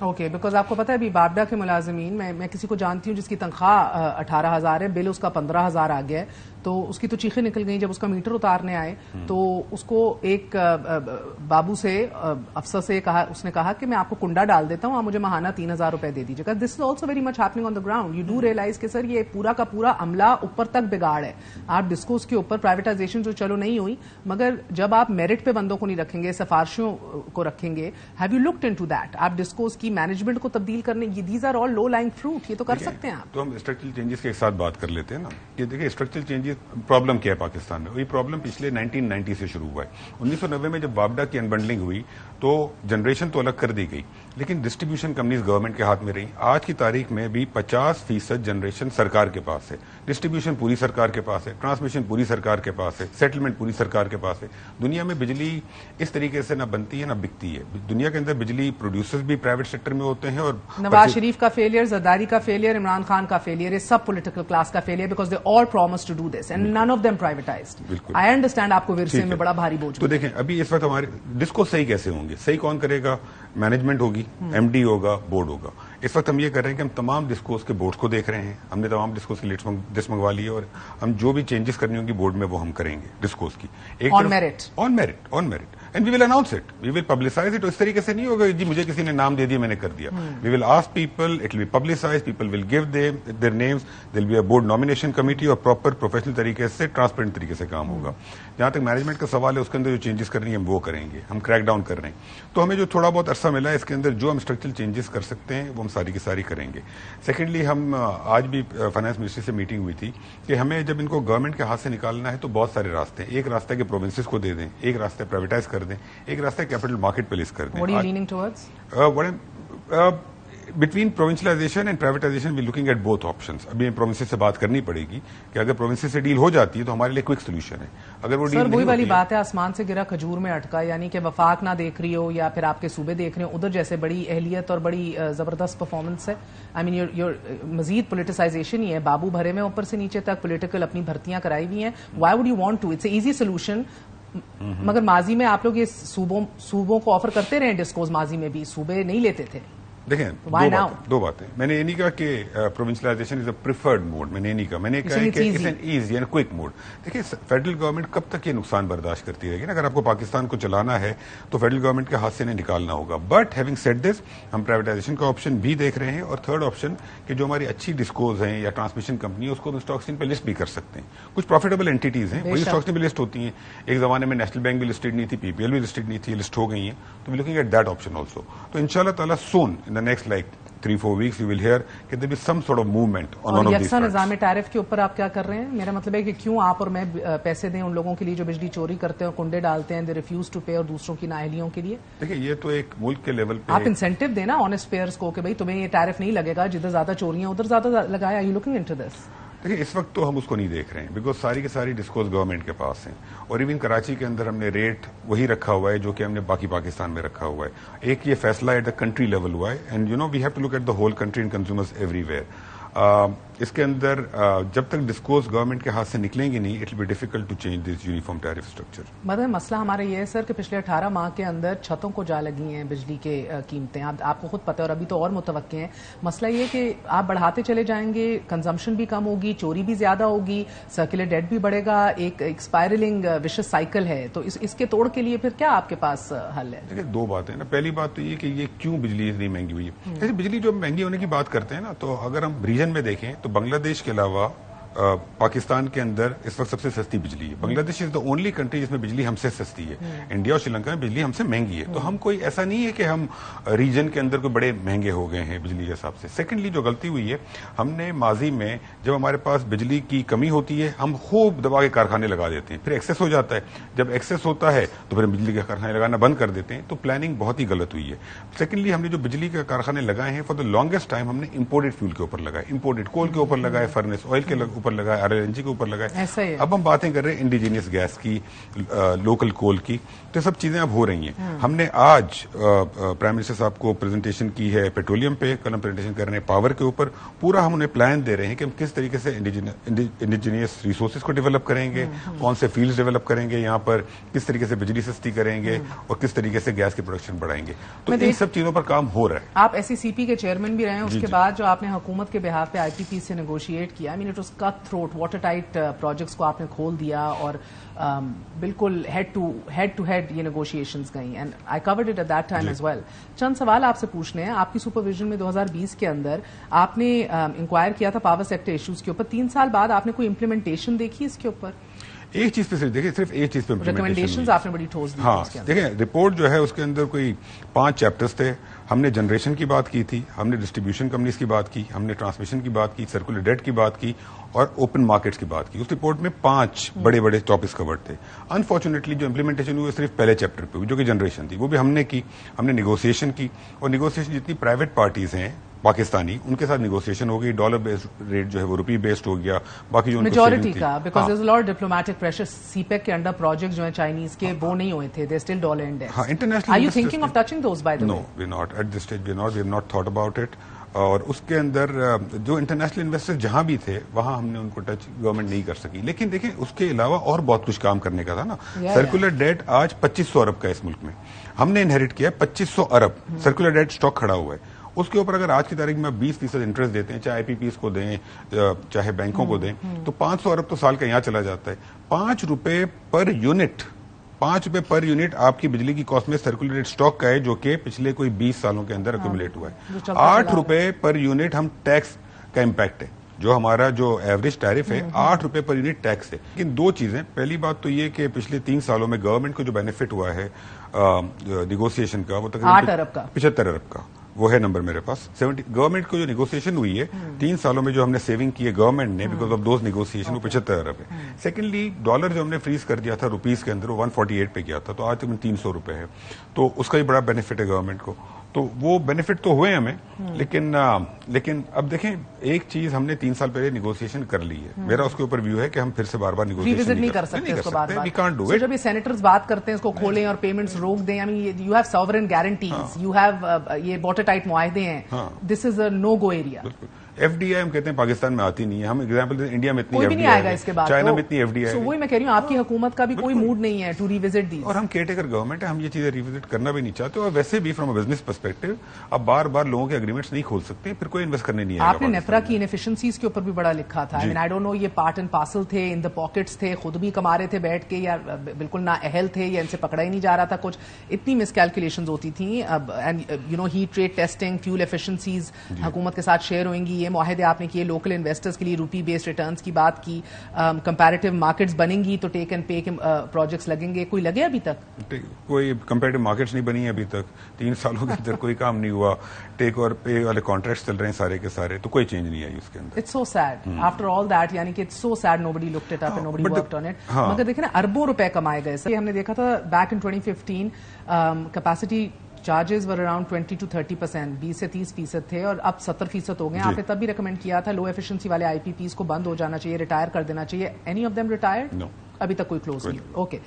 Okay because آپ کو پتا ہے ابھی بابڈا کے ملازمین میں کسی کو جانتی ہوں جس کی تنخواہ 18,000 ہے، بل اس کا 15,000 آ گیا ہے، تو اس کی تو چیخیں نکل گئیں جب اس کا میٹر اتارنے آئے تو اس کو ایک بابو سے افسر سے کہا، اس نے کہا کہ میں آپ کو کنڈا ڈال دیتا ہوں، آپ مجھے ماہانہ 3,000 روپے دے دیجیے گا. This is also very much happening on the ground. You do realise کہ سر یہ پورا کا پورا عملہ اوپر تک بگاڑ ہے. آپ ڈسکوز کے اوپر پرائیویٹائزیشن جو چلو نہیں ہوئی، مگر جب آپ میرٹ پہ بندوں کو نہیں رکھیں گے، سفارشوں کو رکھیں گے، have you looked into that? آپ ڈسکوز کی مینجمنٹ کو تبدیل کرنے، these are all low lying fruit, یہ تو کر سکتے ہیں آپ. تو ہم اسٹرکچرل چینجز کے ایک ساتھ بات کر لیتے ہیں نا کہ دیکھیں اسٹرکچرل چینجز پرابلم کیا ہے پاکستان میں. یہ پرابلم پچھلے 1990 سے شروع ہوا ہے. 1990 میں جب وابڈا کی انبنڈلنگ ہوئی تو جنریشن تو الگ کر دی گئی، لیکن ڈسٹریبیوشن کمپنیز گورنمنٹ کے ہاتھ میں رہی. آج کی تاریخ میں بھی 50% جنریشن سرکار کے پاس ہے، ڈسٹریبیوشن پوری سرکار کے پاس ہے، ٹرانسمیشن پوری سرکار کے پاس ہے، سیٹلمنٹ پوری سرکار کے پاس ہے. دنیا میں بجلی اس طریقے سے نہ بنتی ہے نہ بکتی ہے. دنیا کے اندر بجلی پروڈیوسرز بھی پرائیویٹ سیکٹر میں ہوتے ہیں، اور نواز شریف کا فیلئر، زرداری کا فیلئر، عمران خان کا فیلئر، سب پولیٹیکل کلاس کا failure, because they all promise to do this and none of them privatized. I understand آپ کو ورثے میں بڑا بھاری بوجھ. تو دیکھیں ابھی اس وقت ہمارے ڈسکو صحیح کیسے ہوں گے؟ صحیح کون کرے گا؟ مینجمنٹ ہوگی، ایم ڈی ہوگا، بورڈ ہوگا. اس وقت ہم یہ کر رہے ہیں کہ ہم تمام ڈسکوز کے بورڈ کو دیکھ رہے ہیں. ہم نے تمام ڈسکوز کی لسٹ منگوا لی ہے، اور ہم جو بھی چینجز کرنی ہوں گی بورڈ میں وہ ہم کریں گے ڈسکوز کی. On merit and we will announce it, we will publicise it. اس طریقے سے نہیں ہوگا جی مجھے کسی نے نام دے دیا میں نے کر دیا. We will ask people, it will be publicised, people will give their names, there will be a board nomination committee, اور پراپر پروفیشنل طریقے سے ٹرانسپیرنٹ طریقے سے کام ہوگا. جہاں تک مینجمنٹ کا سوال ہے اس کے اندر جو چینجز کرنی ہے ہم وہ کریں گے. ہم کریک ڈاؤن کر رہے ہیں، تو ہمیں جو تھوڑا بہت عرصہ ملا ہے اس کے اندر جو ہم اسٹرکچرل چینجز کر سکتے ہیں وہ ہم ساری کی ساری کریں گے. سیکنڈلی ہم آج بھی فائنانس منسٹری سے میٹنگ ہوئی تھی کہ ہمیں جب ان کو گورنمنٹ کے ہاتھ سے نکالنا ہے تو بہت سارے راستے ہیں. ایک راستہ کہ پروونسز کو دے دیں، ایک راستہ پرائیویٹائز کر دیں، ایک راستہ کیپٹل مارکیٹ پلیس کر دیں. What are you leaning towards? Between provincialisation and privatisation we looking at both options. ابھی پروونسز سے بات کرنی پڑے گی کہ اگر پروونسز سے ڈیل ہو جاتی ہے تو ہمارے لیے کوئک سولوشن ہے. اگر وہ سر وہی والی بات ہے، آسمان سے گرا کھجور میں اٹکا، یعنی کہ وفاق نہ دیکھ رہی ہو یا پھر آپ کے صوبے دیکھ رہے ہو ادھر جیسے بڑی اہلیت اور بڑی زبردست پرفارمنس ہے. آئی مین یور مزید پولیٹیسائزیشن ہی ہے، بابو بھرے میں اوپر سے نیچے تک پولیٹیکل اپنی بھرتیاں کرائی ہوئی ہیں. Why would you want to? It's a easy solution. مگر ماضی میں آپ لوگ یہ صوبوں کو آفر کرتے رہے ڈسکوز، ماضی میں بھی صوبے نہیں لیتے تھے. دیکھیں دو باتیں. میں نے یہ نہیں کہا کہ پروونشلائزیشن از اے پریفرڈ موڈ، میں نے نہیں کہا. میں نے کہا کہ it's an easy and quick mode. دیکھیں فیڈرل گورنمنٹ کب تک یہ نقصان برداشت کرتی رہے گی نا. اگر آپ کو پاکستان کو چلانا ہے تو فیڈرل گورنمنٹ کے ہاتھ سے انہیں نکالنا ہوگا. بٹ ہیونگ سیڈ دس، ہم پرائیویٹائزیشن کا آپشن بھی دیکھ رہے ہیں، اور تھرڈ آپشن کہ جو ہماری اچھی ڈسکوز ہیں یا ٹرانسمیشن کمپنی اس کو ہم اسٹاک ایکسچینج پہ لسٹ بھی کر سکتے ہیں. کچھ پروفیٹیبل اینٹیز ہیں وہی اسٹاک ایکسچینج پہ لسٹ ہوتی ہیں. ایک زمانے میں نیشنل بینک بھی لسٹڈ نہیں تھی، پی پی ایل بھی لسٹڈ نہیں تھی، لسٹ ہو گئی ہیں. تو we looking at that option also. تو ان شاء اللہ تعالیٰ soon in the next 3-4 weeks you will hear کہ there is some sort of movement on one of these fronts. یکساں نظام ٹیرف کے اوپر آپ کیا کر رہے ہیں؟ میرا مطلب ہے کہ کیوں آپ اور میں پیسے دیں ان لوگوں کے لیے جو بجلی چوری کرتے ہیں، کنڈے ڈالتے ہیں، they refuse to pay، اور دوسروں کی نااہلیوں کے لیے؟ دیکھیں یہ تو ایک ملک کے لیول پہ آپ انسینٹیو دینا آنےسٹ پیئرز کو کہ بھائی تمہیں یہ ٹیرف نہیں لگے گا، جدھر زیادہ چوریاں ادھر زیادہ لگایا. Are you looking into this? دیکھیں اس وقت تو ہم اس کو نہیں دیکھ رہے ہیں بیکاز ساری کی ساری ڈسکوز گورنمنٹ کے پاس ہیں. اور ایون کراچی کے اندر ہم نے ریٹ وہی رکھا ہوا ہے جو کہ ہم نے باقی پاکستان میں رکھا ہوا ہے. ایک یہ فیصلہ ایٹ دا کنٹری لیول ہوا ہے، and you know we have to look at the whole country and consumers everywhere. اس کے اندر جب تک ڈسکوز گورنمنٹ کے ہاتھ سے نکلیں گی نہیں، it will be difficult to change this uniform tariff structure. مطلب مسئلہ ہمارا یہ ہے سر کہ پچھلے 18 ماہ کے اندر چھتوں کو جا لگی ہیں بجلی کے قیمتیں. آپ کو خود پتہ ہے، اور ابھی تو اور متوقع ہیں. مسئلہ یہ کہ آپ بڑھاتے چلے جائیں گے، کنزمپشن بھی کم ہوگی، چوری بھی زیادہ ہوگی، سرکولر ڈیٹ بھی بڑھے گا، ایک اسپائرلنگ وشس سائیکل ہے. تو اس کے توڑ کے لیے پھر کیا آپ کے پاس حل ہے؟ دیکھیں دو باتیں نا. پہلی بات تو یہ کہ یہ کیوں بجلی اتنی مہنگی ہوئی ہے. جیسے بجلی جو مہنگی ہونے کی بات کرتے ہیں نا، تو اگر ہم ریجن میں دیکھیں تو بنگلہ دیش کے علاوہ پاکستان کے اندر اس وقت سب سے سستی بجلی ہے. بنگلہ دیش از دا اونلی کنٹری جس میں بجلی ہم سے سستی ہے. انڈیا اور سری لنکا میں بجلی ہم سے مہنگی ہے. تو ہم کوئی ایسا نہیں ہے کہ ہم ریجن کے اندر کوئی بڑے مہنگے ہو گئے ہیں بجلی کے حساب سے. سیکنڈلی جو غلطی ہوئی ہے، ہم نے ماضی میں جب ہمارے پاس بجلی کی کمی ہوتی ہے ہم خوب دبا کے کارخانے لگا دیتے ہیں، پھر ایکسس ہو جاتا ہے. جب ایکسس ہوتا ہے تو پھر بجلی کے کارخانے لگانا بند کر دیتے ہیں. تو پلاننگ بہت ہی غلط ہوئی ہے. سیکنڈلی ہم نے جو بجلی کے کارخانے لگائے ہیں فار دا لانگیسٹ ٹائم ہم نے امپورٹڈ فیول کے اوپر لگائے، امپورٹڈ کول کے اوپر لگائے، فرنس آئل کے اوپر لگائے, RLNG کے اوپر لگائے. اب ہم باتیں کر رہے ہیں انڈیجینس گیس کی, لوکل کول کی, تو یہ سب چیزیں اب ہو رہی ہیں. ہم نے آج پرائم منسٹر صاحب کو پریزنٹیشن کی ہے پیٹرولیم پہ, کل ہم پریزنٹیشن کر رہے ہیں پاور کے اوپر. پورا ہم انہیں پلان دے رہے ہیں کہ ہم کس طریقے سے انڈیجینس ریسورسز کو ڈیولپ کریں گے, کون سے فیلڈز ڈیولپ کریں گے یہاں پر, کس طریقے سے بجلی سستی کریں گے, اور کس طریقے سے گیس کی پروڈکشن بڑھائیں گے. تو ان سب چیزوں پر کام ہو رہا ہے. آپ SECP کے چیئرمین بھی رہے ہیں, اس کے بعد جو آپ نے حکومت کے بہاف پہ IPP سے نیگوشیٹ کیا, it was cut throat, water tight projects کو آپ نے کھول دیا, اور بالکل ہیڈ ٹو ہیڈ یہ نیگوشیشنز گئیں, and I covered it at that time as well. چند سوال آپ سے پوچھنے ہیں. آپ کی سپرویژن میں 2020 کے اندر آپ نے انکوائر کیا تھا پاور سیکٹر ایشوز کے اوپر. 3 سال بعد آپ نے کوئی امپلیمنٹیشن دیکھی اس کے اوپر؟ ایک چیز پہ دیکھیں, صرف ایک چیز پہ ریکمنڈیشنز آپ نے بڑی ٹھوس دی. ہاں دیکھیں, رپورٹ جو ہے اس کے اندر کوئی 5 چیپٹرز تھے. ہم نے جنریشن کی بات کی تھی, ہم نے ڈسٹریبیوشن کمپنیز کی بات کی, ہم نے ٹرانسمیشن کی بات کی, سرکولر ڈیٹ کی بات کی, اور اوپن مارکیٹس کی بات کی. اس رپورٹ میں 5 بڑے بڑے ٹاپکس کورڈ تھے. انفارچونیٹلی جو امپلیمنٹیشن ہوئی صرف پہلے چیپٹر پہ ہوئی, جو کہ جنریشن تھی. وہ بھی ہم نے کی, ہم نے نیگوسیشن کی, اور نیگوسیشن جتنی پرائیویٹ پارٹیز ہیں پاکستانی, ان کے ساتھ نیگوسیشن ہو گئی. ڈالر بیسڈ ریٹ جو ہے وہ روپی بیسڈ ہو گیا. باقی جو میجورٹی کا, because there is a lot diplomatic pressure. CPEC کے انڈر پروجیکٹ جو ہیں چائنیز کے, وہ نہیں ہوئے تھے, دے اسٹل ڈالر انڈیکس. ہاں, international. Are you thinking of touching those by the way? No, we not at this stage, we have not thought about it. اور اس کے اندر جو انٹرنیشنل انویسٹر جہاں بھی تھے وہاں ہم نے ان کو ٹچ گورنمنٹ نہیں کر سکی. لیکن دیکھیں اس کے علاوہ اور بہت کچھ کام کرنے کا تھا نا. سرکولر ڈیٹ آج 2500 ارب کا اس ملک میں, ہم نے انہیریٹ کیا 2500 ارب سرکولر ڈیٹ اسٹاک کھڑا ہوا ہے. اس کے اوپر اگر آج کی تاریخ میں 20% انٹرسٹ دیتے ہیں, چاہے IPPs کو دیں چاہے بینکوں کو دیں, تو 500 ارب تو سال کا یہاں چلا جاتا ہے. 5 روپے پر یونٹ, 5 روپے پر یونٹ آپ کی بجلی کی کاسٹ میں سرکولر ڈیٹ اسٹاک کا ہے, جو کہ پچھلے کوئی 20 سالوں کے اندر ایکومولیٹ ہوا ہے. 8 روپے پر یونٹ ہم ٹیکس کا امپیکٹ ہے, جو ہمارا جو ایوریج ٹیرف ہے 8 روپے پر یونٹ ٹیکس ہے. لیکن 2 چیزیں, پہلی بات تو یہ کہ پچھلے 3 سالوں میں گورنمنٹ کو جو بینیفٹ ہوا ہے نیگوسیشن کا, وہ تقریباً 75 ارب کا, وہ ہے نمبر میرے پاس. 70 گورنمنٹ کو جو نیگوسیشن ہوئی ہے 3 سالوں میں جو ہم نے سیونگ کی ہے گورنمنٹ نے بیکاز آف دوز نیگوسیشن, وہ 75 ارب ہے. سیکنڈلی ڈالر جو ہم نے فریز کر دیا تھا روپیز کے اندر, وہ 148 پہ کیا تھا, تو آج تقریباً 300 روپے ہے. تو اس کا بھی بڑا بینیفٹ ہے گورنمنٹ کو. تو وہ بینیفٹ تو ہوئے ہمیں, لیکن اب دیکھیں ایک چیز ہم نے 3 سال پہلے نیگوسیشن کر لی ہے. میرا اس کے اوپر ویو ہے کہ ہم پھر سے بار بار نیگوسیشن نہیں کر سکتے. We can't do it. جب یہ سینیٹرز بات کرتے ہیں اس کو کھولیں اور پیمنٹس روک دیں, you have sovereign guarantees, you have یہ واٹر ٹائٹ معاہدے ہیں, دس از اے نو گو ایریا. FDI ہم کہتے ہیں پاکستان میں آتی نہیں ہے. ہم ایگزامپل انڈیا میں اتنی کوئی بھی نہیں آئے گا اس کے بعد, چائنا میں اتنی FDI. وہی میں کہہ رہی ہوں, آپ کی حکومت کا بھی کوئی موڈ نہیں ہے ٹو ریوزٹ دیز. اور ہم کیئر ٹیکر گورنمنٹ ہے, ہم یہ چیزیں ریوزٹ کرنا بھی نہیں چاہتے. اور ویسے بھی فرام اے بزنس پرسپیکٹو اب بار بار لوگوں کے اگریمنٹس نہیں کھول سکتے, پھر کوئی انویسٹ کرنے نہیں آئے گا. آپ نے نیفرا کی انیفیشنسیز کے اوپر بھی بڑا لکھا تھا. آئی ڈونٹ نو, یہ پارٹ اینڈ پارسل تھے, ان دا پاکٹس تھے, خود بھی کما رہے تھے بیٹھ کے, یا بالکل نا اہل تھے, یا ان سے پکڑا ہی نہیں جا رہا تھا کچھ. اتنی مس کیلکولیشنز ہوتی تھیں. And you know heat trade testing, fuel efficiencies حکومت کے ساتھ شیئر ہوئیں گی. یہ معاہدے آپ نے کیے لوکل انویسٹرز کے لیے, روپی بیسڈ ریٹرنز کی بات کی. کمپیریٹو مارکیٹس بنیں گی تو ٹیک اینڈ پے کے پروجیکٹس لگیں گے. کوئی لگے ابھی تک؟ کوئی کمپیریٹو مارکیٹس نہیں بنی ابھی تک. 3 سالوں کے اندر کوئی کام نہیں ہوا. ٹیک اور پے والے کانٹریکٹس چل رہے ہیں سارے کے سارے, تو کوئی چینج نہیں آئی اس کے اندر. It's so sad after all that, یعنی کہ it's so sad nobody locked it up and nobody worked on it. مگر دیکھیں نا, اربوں روپے کمائے گئے. ہم نے دیکھا تھا back in 2015 capacity charges were around 20 to 30%, 20 سے 30% تھے, اور اب 70% ہو گئے. آپ نے تب بھی ریکمینڈ کیا تھا لو ایفیشنسی والے IPPs کو بند ہو جانا چاہیے, ریٹائر کر دینا چاہیے. Any of them retired? ابھی تک کوئی کلوز نہیں. اوکے.